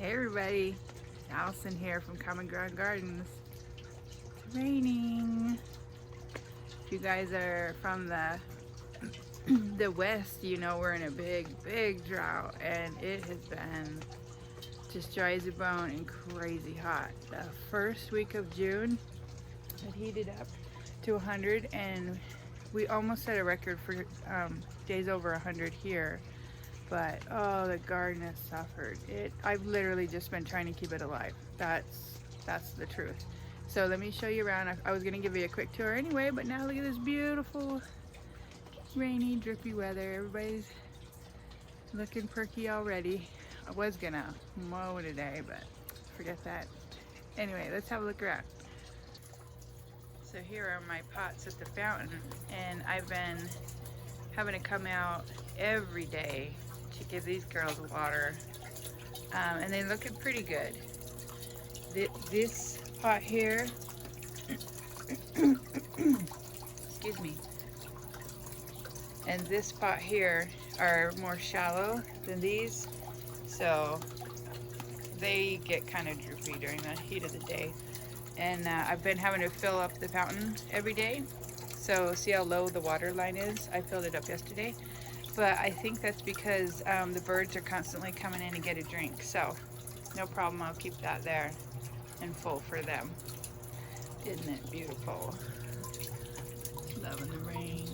Hey everybody, Allison here from Common Ground Gardens. It's raining. If you guys are from the west, you know we're in a big drought, and it has been just dry as a bone and crazy hot. The first week of June, it heated up to 100, and we almost set a record for days over 100 here. But oh, the garden has suffered. I've literally just been trying to keep it alive. That's the truth. So let me show you around. I was gonna give you a quick tour anyway, but now look at this beautiful rainy, drippy weather. Everybody's looking perky already. I was gonna mow today, but forget that. Anyway, let's have a look around. So here are my pots at the fountain, and I've been having to come out every day to give these girls water, and they're looking pretty good. This pot here, excuse me, and this pot here are more shallow than these, so they get kind of droopy during the heat of the day. And I've been having to fill up the fountain every day. So see how low the water line is? I filled it up yesterday. But I think that's because the birds are constantly coming in to get a drink. So no problem, I'll keep that there and full for them. Isn't it beautiful? Loving the rain.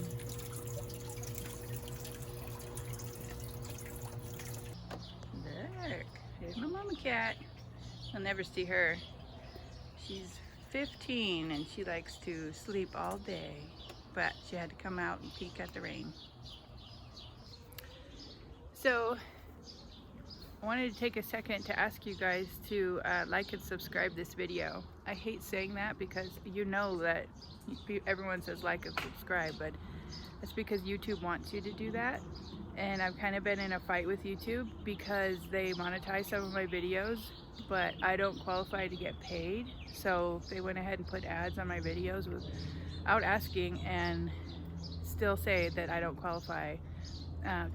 Look, here's my mama cat. You'll never see her. She's 15 and she likes to sleep all day, but she had to come out and peek at the rain. So I wanted to take a second to ask you guys to like and subscribe this video. I hate saying that because you know that everyone says like and subscribe, but that's because YouTube wants you to do that. And I've kind of been in a fight with YouTube because they monetize some of my videos, but I don't qualify to get paid. So they went ahead and put ads on my videos without asking, and still say that I don't qualify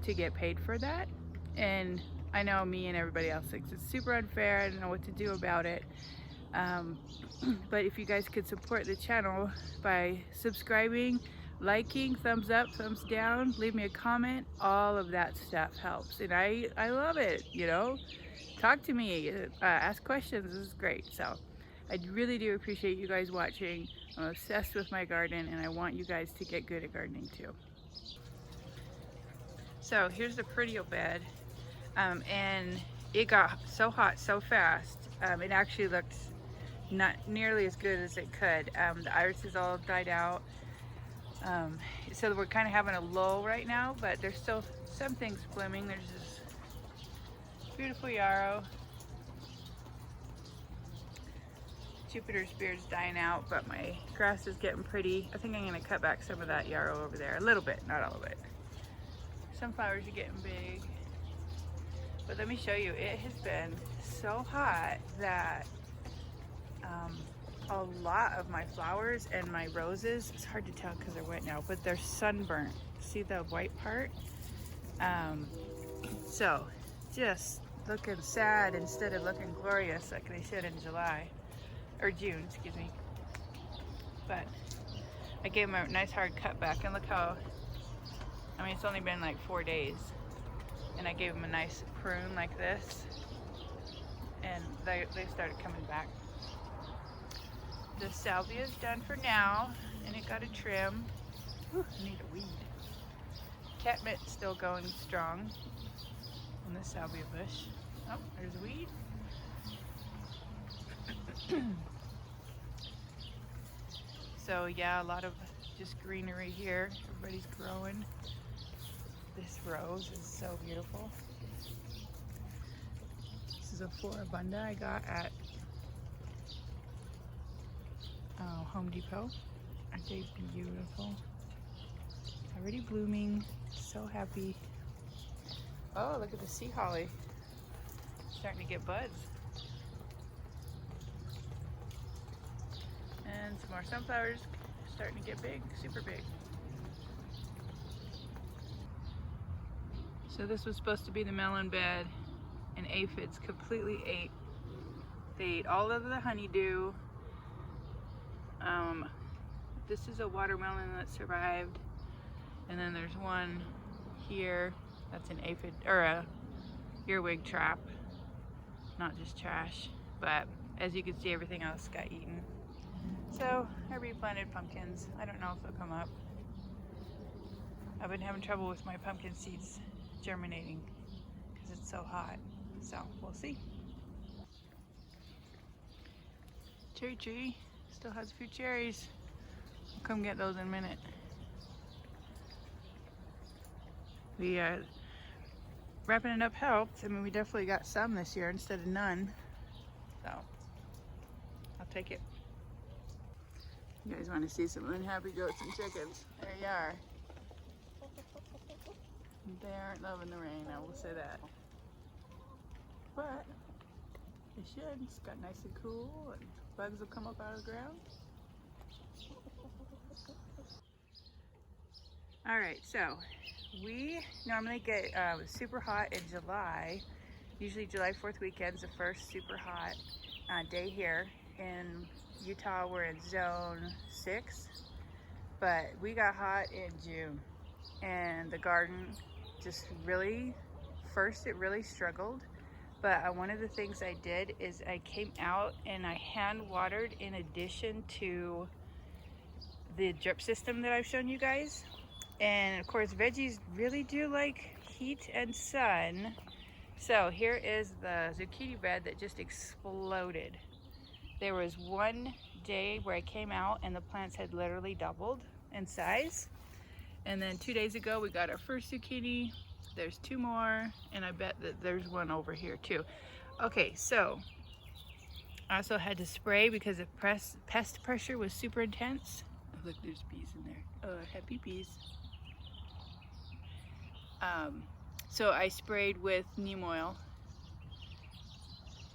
to get paid for that. And I know me and everybody else thinks it's super unfair. I don't know what to do about it. But if you guys could support the channel by subscribing, liking, thumbs up, thumbs down, leave me a comment, all of that stuff helps. And I love it, you know. Talk to me, ask questions, this is great. So I really do appreciate you guys watching. I'm obsessed with my garden, and I want you guys to get good at gardening too. So here's the Artichoke bed, and it got so hot so fast, it actually looked not nearly as good as it could. The irises all died out, so we're kind of having a lull right now, but there's still some things blooming. There's this beautiful yarrow. Jupiter's beard's dying out, but my grass is getting pretty. I think I'm going to cut back some of that yarrow over there, a little bit, not all of it. Sunflowers are getting big. But let me show you, it has been so hot that a lot of my flowers and my roses, it's hard to tell because they're wet now, but they're sunburnt. See the white part? So just looking sad instead of looking glorious like they should in July, or June, excuse me. But I gave them a nice hard cut back, and look how, I mean, it's only been like 4 days, and I gave them a nice prune like this, and they started coming back. The salvia is done for now, and it got a trim. Whew, I need a weed. Catmint's still going strong on the salvia bush. Oh, there's a weed. So yeah, a lot of just greenery here. Everybody's growing. This rose is so beautiful. This is a Floribunda I got at Home Depot. Aren't they beautiful? Already blooming. So happy. Oh, look at the sea holly. Starting to get buds. And some more sunflowers starting to get big, super big. So this was supposed to be the melon bed, and aphids completely ate. They ate all of the honeydew. This is a watermelon that survived, and then there's one here that's an aphid or a earwig trap, not just trash. But as you can see, everything else got eaten. So I replanted pumpkins. I don't know if they'll come up. I've been having trouble with my pumpkin seeds germinating because it's so hot. So we'll see. Cherry tree still has a few cherries. I'll come get those in a minute. Wrapping it up helped. I mean, we definitely got some this year instead of none. So I'll take it. You guys want to see some unhappy goats and chickens? There you are. They aren't loving the rain, I will say that. But they should. It's got nice and cool, and bugs will come up out of the ground. Alright, so we normally get super hot in July. Usually July 4th weekend's the first super hot day here. In Utah, we're in zone 6, but we got hot in June, and the garden just really, first it really struggled, but one of the things I did is I came out and I hand watered in addition to the drip system that I've shown you guys. And of course, veggies really do like heat and sun. So here is the zucchini bed that just exploded. There was one day where I came out and the plants had literally doubled in size. And then 2 days ago, we got our first zucchini. There's 2 more, and I bet that there's one over here too. Okay, so I also had to spray because the pest pressure was super intense. Oh, look, there's bees in there. Oh, happy bees. So I sprayed with neem oil,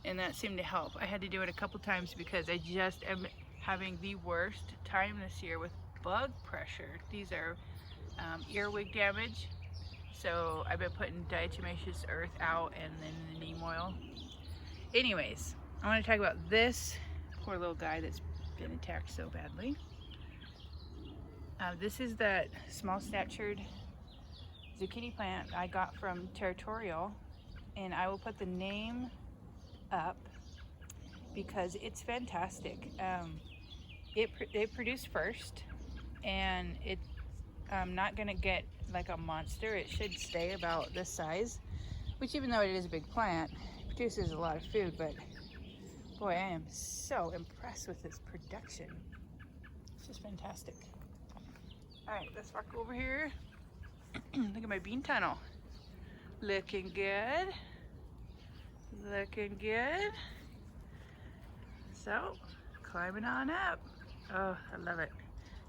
and that seemed to help. I had to do it a couple times because I just am having the worst time this year with bug pressure. These are earwig damage. So I've been putting diatomaceous earth out and then the neem oil. Anyways, I want to talk about this poor little guy that's been attacked so badly. This is that small statured zucchini plant I got from Territorial, and I will put the name up because it's fantastic. It produced first, and it's not gonna get like a monster. It should stay about this size, which, even though it is a big plant, produces a lot of food. But boy, I am so impressed with its production. It's just fantastic. All right, let's walk over here. Look at my bean tunnel. Looking good. Looking good. So, climbing on up. Oh, I love it.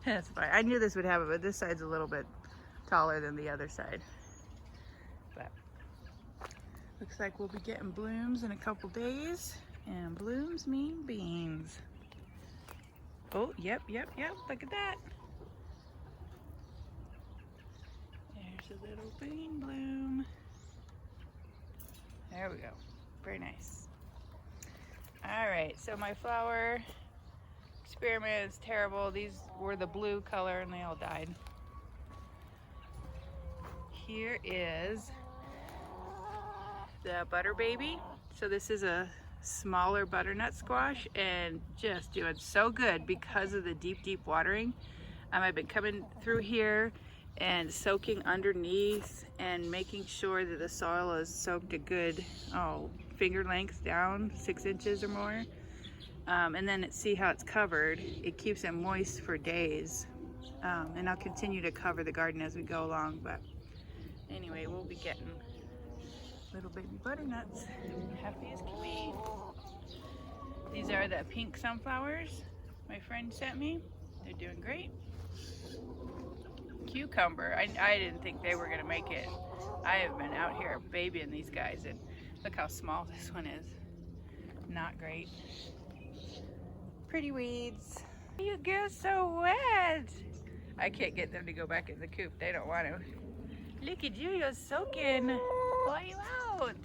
That's fine. I knew this would happen, but this side's a little bit taller than the other side. But looks like we'll be getting blooms in a couple days, and blooms mean beans. Oh, yep. Look at that. There's a little bean bloom. There we go. Very nice. All right, so my flower experiment is terrible. These were the blue color and they all died. Here is the butter baby. So this is a smaller butternut squash and just doing so good because of the deep watering. I've been coming through here and soaking underneath and making sure that the soil is soaked a good finger length down, 6 inches or more. And then see how it's covered. It keeps it moist for days. And I'll continue to cover the garden as we go along. But anyway, we'll be getting little baby butternuts. Happy as can be. These are the pink sunflowers my friend sent me. They're doing great. Cucumber. I didn't think they were going to make it. I have been out here babying these guys, and look how small this one is. Not great. Pretty weeds. You get so wet. I can't get them to go back in the coop. They don't want to. Look at you, you're soaking. Pull you out.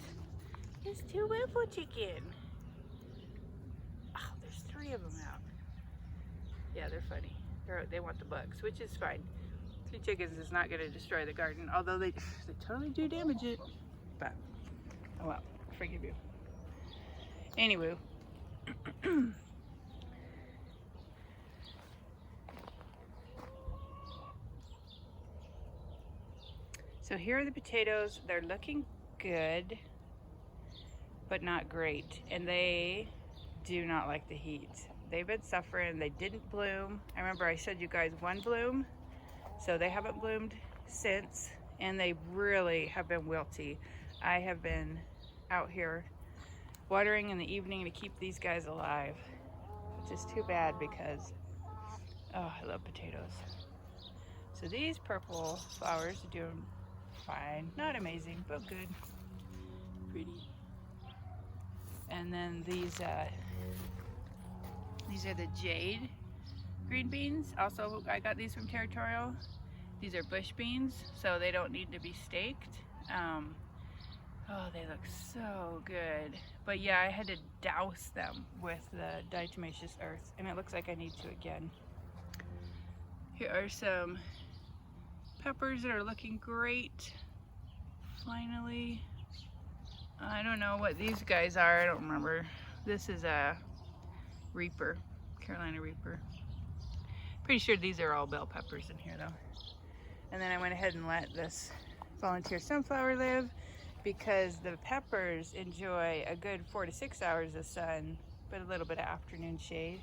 It's two wiffle chicken. Oh, there's 3 of them out. Yeah, they're funny. They want the bugs, which is fine. 2 chickens is not going to destroy the garden, although they totally do damage it. But, oh well, forgive you. Anyway. So here are the potatoes. They're looking good, but not great. And they do not like the heat. They've been suffering. They didn't bloom. I remember I said you guys 1 bloom. So they haven't bloomed since. And they really have been wilty. I have been out here watering in the evening to keep these guys alive. Which is too bad because, oh, I love potatoes. So these purple flowers are doing fine. Not amazing, but good. Pretty. And then these are the jade green beans. Also, I got these from Territorial. These are bush beans, so they don't need to be staked. Oh, they look so good. But yeah, I had to douse them with the diatomaceous earth, and it looks like I need to again. Here are some peppers that are looking great. Finally. I don't know what these guys are. I don't remember. This is a Reaper, Carolina Reaper. Pretty sure these are all bell peppers in here though. And then I went ahead and let this volunteer sunflower live because the peppers enjoy a good 4 to 6 hours of sun, but a little bit of afternoon shade.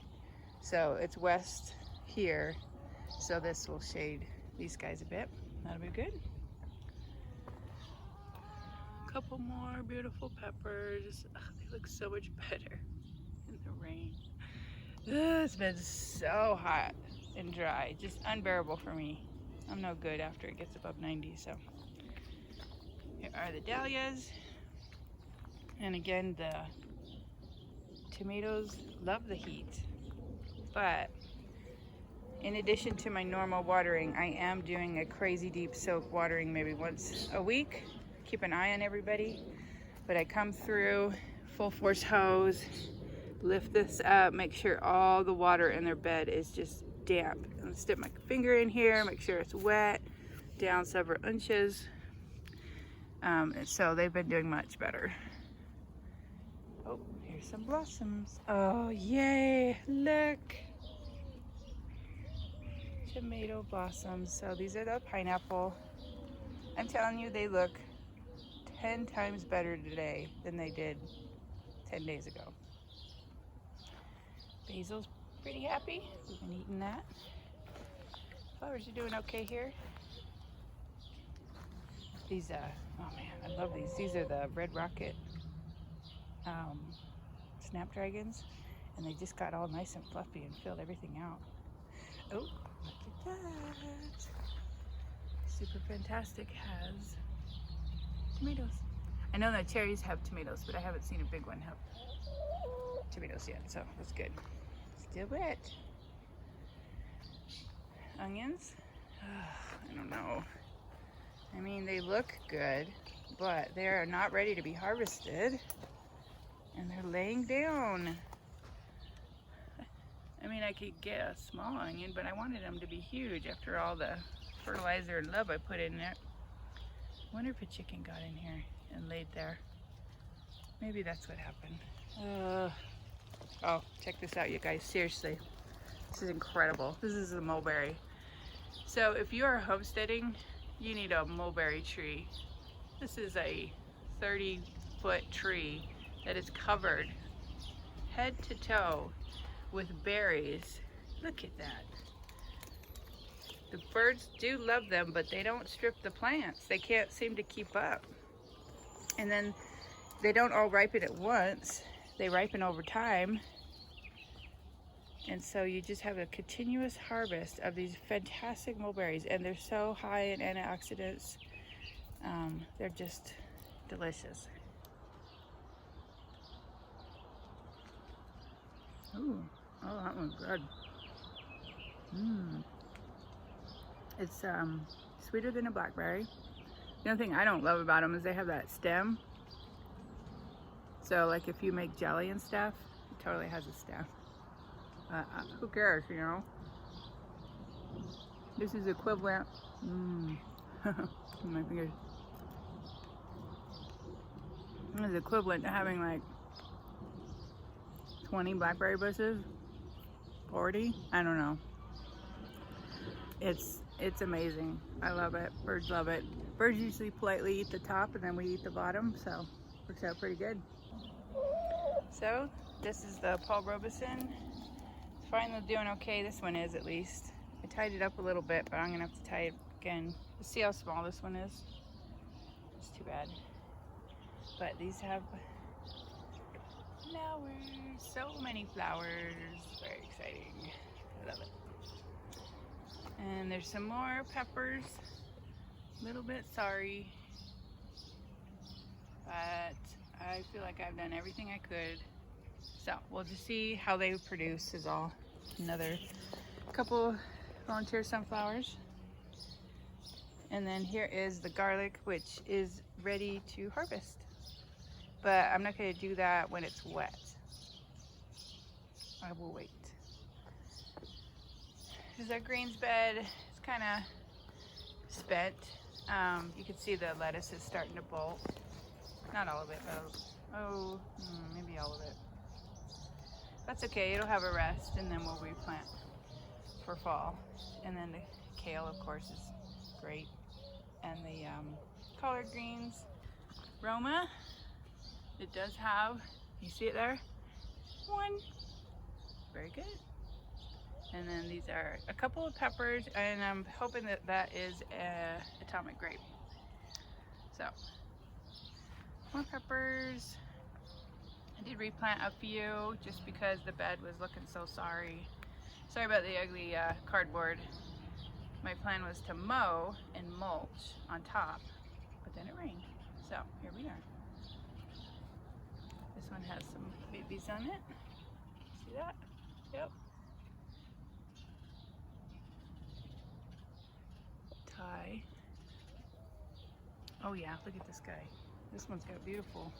So it's west here, so this will shade these guys a bit. That'll be good. A couple more beautiful peppers. Oh, they look so much better in the rain. Ugh, it's been so hot and dry, just unbearable for me. I'm no good after it gets above 90, so. Here are the dahlias. And again, the tomatoes love the heat. But in addition to my normal watering, I am doing a crazy deep soak watering maybe once a week. Keep an eye on everybody. But I come through, full force hose, lift this up, make sure all the water in their bed is just damp. And stick my finger in here, make sure it's wet, down several inches. And so they've been doing much better. Oh, here's some blossoms. Oh, yay, look. Tomato blossoms. So these are the pineapple. I'm telling you, they look 10 times better today than they did 10 days ago. Basil's pretty happy. We've been eating that. Flowers are doing okay here. These, oh man, I love these. These are the Red Rocket snapdragons, and they just got all nice and fluffy and filled everything out. Oh, look at that. Super Fantastic has tomatoes. I know that cherries have tomatoes, but I haven't seen a big one have tomatoes yet, so that's good. Still wet. Onions? I don't know. I mean, they look good, but they are not ready to be harvested, and they're laying down. I mean, I could get a small onion, but I wanted them to be huge after all the fertilizer and love I put in it. I wonder if a chicken got in here and laid there. Maybe that's what happened. Oh, check this out, you guys. Seriously, this is incredible. This is the mulberry. So if you are homesteading, you need a mulberry tree. This is a 30-foot tree that is covered head to toe with berries. Look at that. The birds do love them, but they don't strip the plants. They can't seem to keep up. And then they don't all ripen at once. They ripen over time. And so you just have a continuous harvest of these fantastic mulberries, and they're so high in antioxidants. They're just delicious. Ooh, oh, that one's good. It's sweeter than a blackberry. The only thing I don't love about them is they have that stem. So like if you make jelly and stuff, it totally has a stem. Who cares, you know? This is equivalent. My fingers. This is equivalent to having like 20 blackberry bushes, 40. I don't know. It's amazing. I love it. Birds love it. Birds usually politely eat the top and then we eat the bottom, so works out pretty good. So this is the Paul Robeson. It's finally doing okay. This one is, at least. I tied it up a little bit, but I'm gonna have to tie it again. Let's see how small this one is. It's too bad. But these have flowers. So many flowers. Very exciting. I love it. And there's some more peppers. A little bit sorry, but I feel like I've done everything I could. So we'll just see how they produce is all. Another couple volunteer sunflowers. And then here is the garlic, which is ready to harvest. But I'm not going to do that when it's wet. I will wait. This is our greens bed. It's kind of spent. You can see the lettuce is starting to bolt. Not all of it, but maybe all of it. That's okay. It'll have a rest, and then we'll replant for fall. And then the kale, of course, is great. And the collard greens. Roma, it does have, you see it there? One. Very good. And then these are a couple of peppers, and I'm hoping that that is atomic grape. So, more peppers. I did replant a few just because the bed was looking so sorry. Sorry about the ugly cardboard. My plan was to mow and mulch on top, but then it rained. So here we are. This one has some babies on it. See that? Yep. Tie. Oh yeah, look at this guy. This one's got beautiful,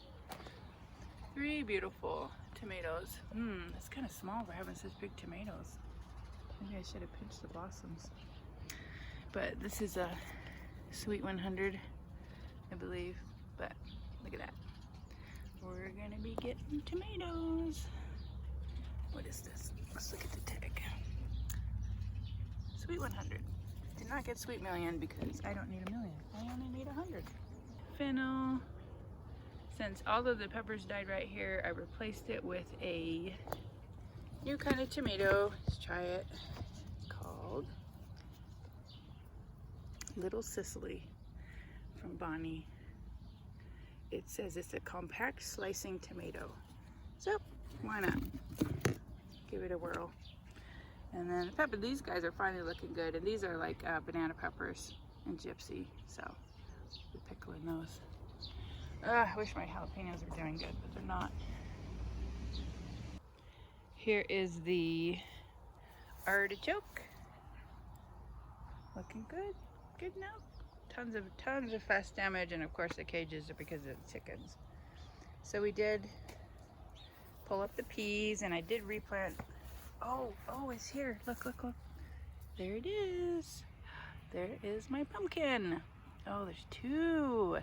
3 beautiful tomatoes. It's kind of small for having such big tomatoes. Maybe I should have pinched the blossoms. But this is a Sweet 100, I believe. But look at that. We're gonna be getting tomatoes. What is this? Let's look at the tag. Sweet 100. Did not get Sweet Million because I don't need a million. I only need 100. Fennel. Since all of the peppers died right here, I replaced it with a new kind of tomato. Let's try it. It's called Little Sicily from Bonnie. It says it's a compact slicing tomato. So why not? Give it a whirl. And then the pepper, these guys are finally looking good. And these are like banana peppers and gypsy. So we're pickling those. I wish my jalapenos were doing good, but they're not. Here is the artichoke. Looking good. Good now. Tons of fast damage, and of course the cages are because of the chickens. So we did pull up the peas, and I did replant. Oh, it's here. Look. There it is. There is my pumpkin. Oh, there's 2.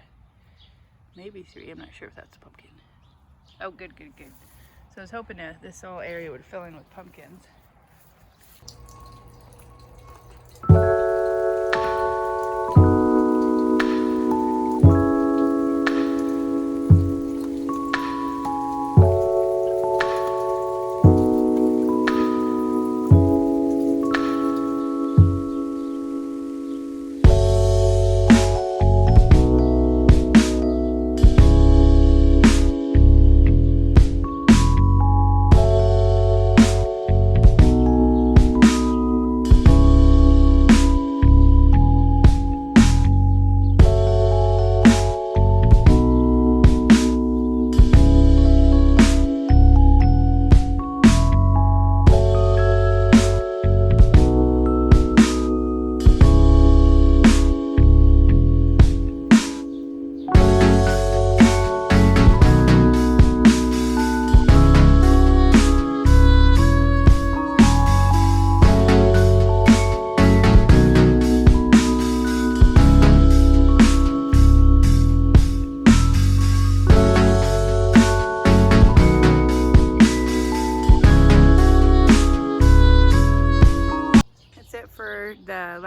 Maybe 3. I'm not sure if that's a pumpkin. Oh, good. So I was hoping this whole area would fill in with pumpkins.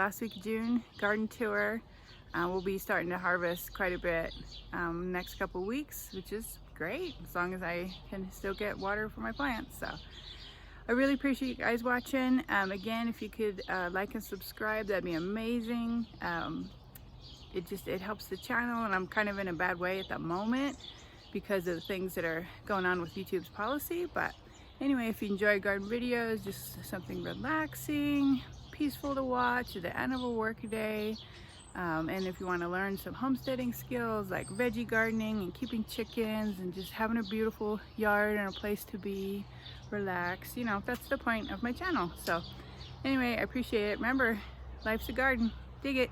last week of June garden tour. We'll be starting to harvest quite a bit next couple weeks, which is great as long as I can still get water for my plants. So I really appreciate you guys watching. Again, if you could like and subscribe, that'd be amazing. It helps the channel, and I'm kind of in a bad way at the moment because of the things that are going on with YouTube's policy. But anyway, if you enjoy garden videos, just something relaxing, peaceful to watch at the end of a work day, and if you want to learn some homesteading skills like veggie gardening and keeping chickens and just having a beautiful yard and a place to be, relax, you know, that's the point of my channel. So anyway, I appreciate it. Remember, life's a garden. Dig it.